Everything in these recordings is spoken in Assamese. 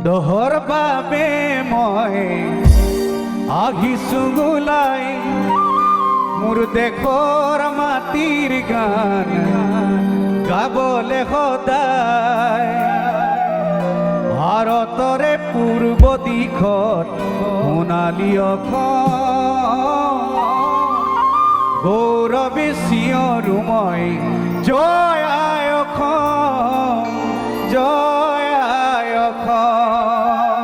দহৰ বাবে মই আহিছো গোলাই মোৰ দেশৰ মাটিৰ গান গাবলে সদায় ভাৰতৰে পূৰ্ব দিশত সোণালী অসম গৌৰৱে চিঞৰো মই জয় আই অসম জয় আই অসম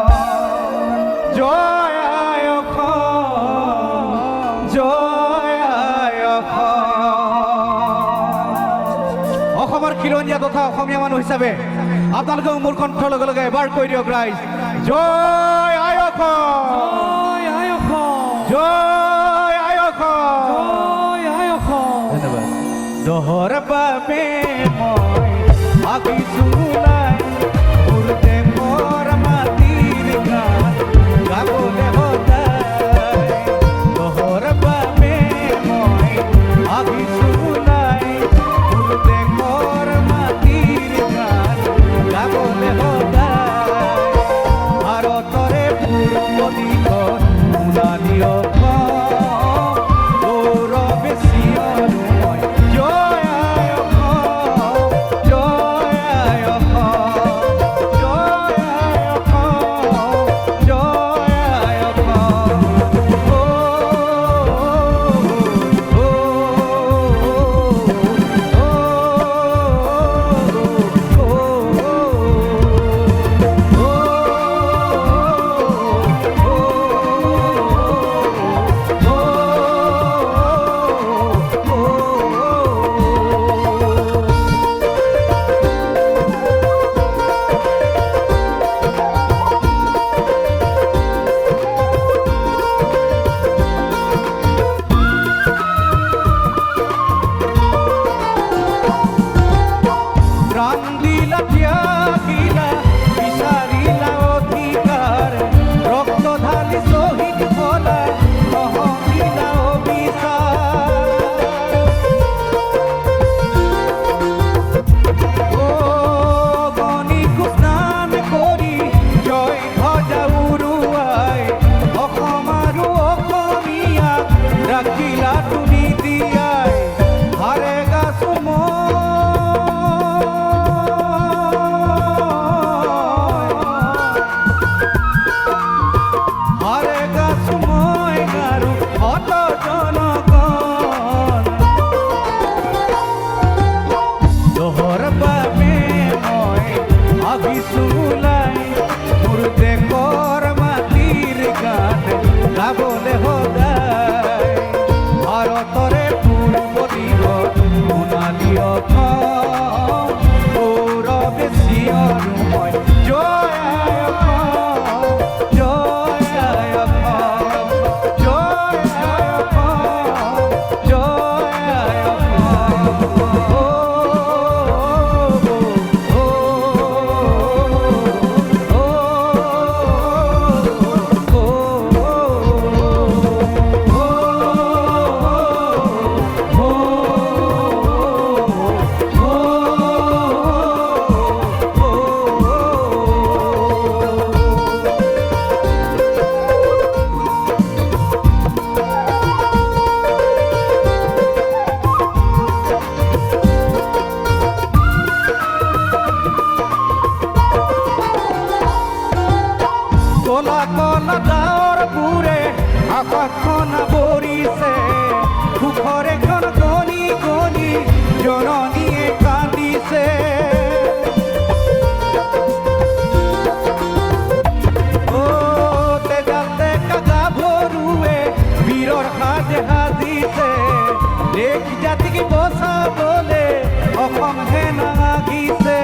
জয় আই অসম জয় আই অসম অসমৰ খিলঞ্জীয়া তথা অসমীয়া মানুহ হিচাপে আপোনালোকেও মোৰ কণ্ঠৰ লগে লগে এবাৰ কৈ দিয়ক ৰাইজ জয় আই অসম জয় আই অসম জয় আই অসম জয় আই অসম ধন্যবাদ দহৰ বাবে মই আহিছো ওলাই মোৰ দেশৰ মাটিৰ গান গাবলে সদায় দহৰ বাবে মই আহিছো ওলাই মোৰ দেশৰ মাটিৰ গান গাবলে সদায় ভাৰতৰে পূৰ্ব দিশত সোণালী অসম গৌৰৱে চিঞৰো মই জয় আই অসম জয় আই অসম জয় আই অসম জয় আই অসম প্ৰাণ দিলা ত্যাগিলা বিচাৰিলা অধিকাৰ ৰক্ত ঢালি শ্বহীদ হলা নহমিলা অবিচাৰ অগণিকো স্নান কৰি জয় ধ্বজা উৰুৱাই অসম আৰু অসমীয়াক ৰাখিলা তুমি দিয়াই হাৰে গাছো হাৰে গাছো মই গাৰো অত জনগণ দহৰ বাবে মই আহিছো ওলাই মোৰ দেশৰ মাটিৰ গান গাবলে সদায় ভাৰতৰে পূৰ্ব দিশত সোণালী অসম গৌৰৱে চিঞৰো মই জয় আই অসম জয় আই অসম জয় আই অসম জয় আই কলা কলা ডাৱৰ বোৰে আকাশখন আৱৰিছে সুখৰ এখন গণি গণি জননীয়ে কান্দিছে তেজাল ডেকা গাভৰুৱে বীৰৰ সাজে সাজিছে দেশ জাতিক বচাবলে অসম সেনা আগিছে